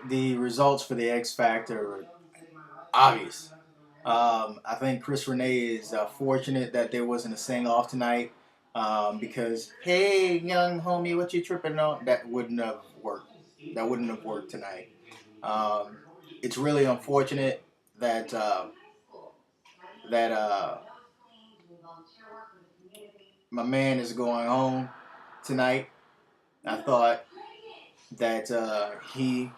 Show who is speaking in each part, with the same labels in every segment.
Speaker 1: the results for the X Factor are obvious. I think Chris Rene is fortunate that there wasn't a sing off tonight because, hey, young homie, what you tripping on? That wouldn't have worked. That wouldn't have worked tonight. Um, it's really unfortunate that that my man is going home tonight. I thought that he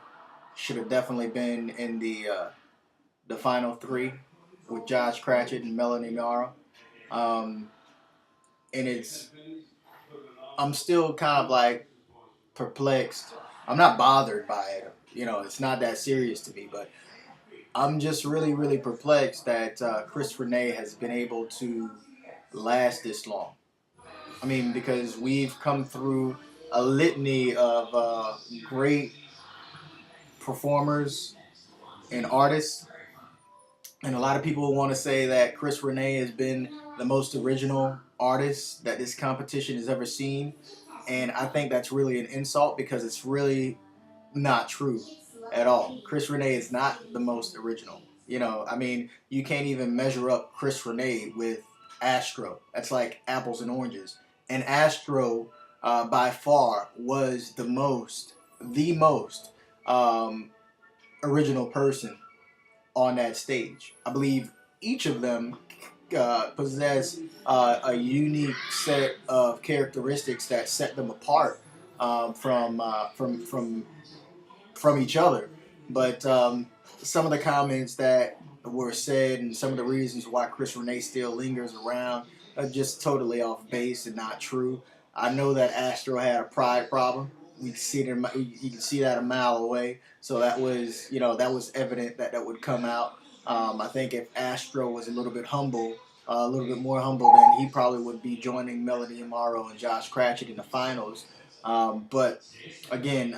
Speaker 1: should have definitely been in the final three with Josh Cratchit and Melanie Mara. Um, and I'm still kind of like perplexed. I'm not bothered by it. It's not that serious to me, but I'm just really, really perplexed that Chris Rene has been able to last this long. I mean, because we've come through a litany of great performers and artists, and a lot of people want to say that Chris Rene has been the most original artist that this competition has ever seen, and I think that's really an insult because it's really not true at all. Chris Rene is not the most original. I mean, you can't even measure up Chris Rene with Astro. That's like apples and oranges. And Astro, by far, was the most um, original person on that stage. I believe each of them possess a unique set of characteristics that set them apart from each other. But some of the comments that were said and some of the reasons why Chris Rene still lingers around are just totally off base and not true. I know that Astro had a pride problem. You can see that a mile away. So that was evident that would come out. I think if Astro was a little bit humble, a little bit more humble, then he probably would be joining Melody Amaro and Josh Cratchit in the finals. But again,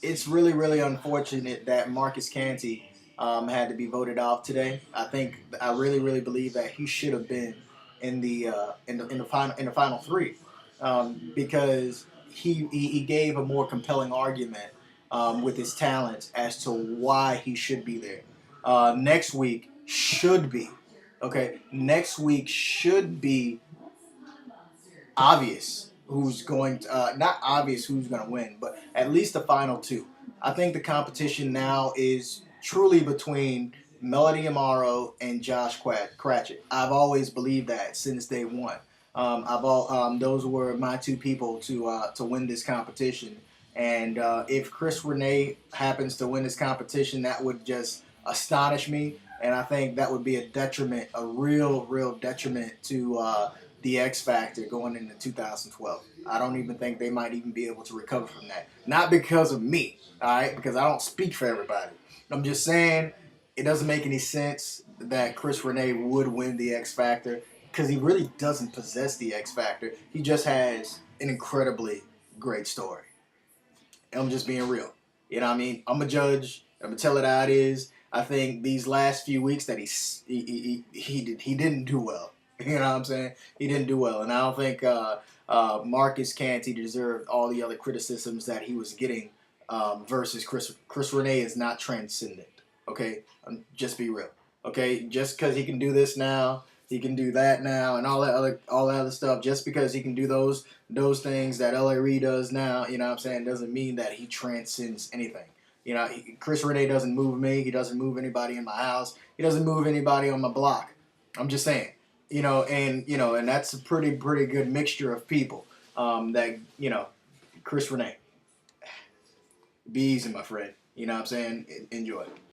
Speaker 1: it's really, really unfortunate that Marcus Canty had to be voted off today. I really, really believe that he should have been in the final three because he gave a more compelling argument with his talents as to why he should be there. Next week should be okay. Next week should be obvious who's going to not obvious who's going to win, but at least the final two. I think the competition now is truly between Melody Amaro and Josh Cratchit. I've always believed that since day one. Those were my two people to win this competition. And if Chris Rene happens to win this competition, that would just astonish me. And I think that would be a detriment, a real, real detriment to the X Factor going into 2012. I don't even think they might even be able to recover from that. Not because of me, all right? Because I don't speak for everybody. I'm just saying it doesn't make any sense that Chris Rene would win the X Factor because he really doesn't possess the X Factor. He just has an incredibly great story. I'm just being real. You know what I mean? I'm a judge. I'm gonna tell it how it is. I think these last few weeks that he didn't do well. You know what I'm saying? He didn't do well, and I don't think Marcus Canty deserved all the other criticisms that he was getting versus Chris Rene is not transcendent. Okay, just be real. Okay, just because he can do this now, he can do that now, and all that other stuff. Just because he can do those things that LA Reid does now, you know what I'm saying, doesn't mean that he transcends anything. Chris Rene doesn't move me. He doesn't move anybody in my house. He doesn't move anybody on my block. I'm just saying. And that's a pretty good mixture of people. Chris Rene, be easy, my friend. You know what I'm saying? Enjoy.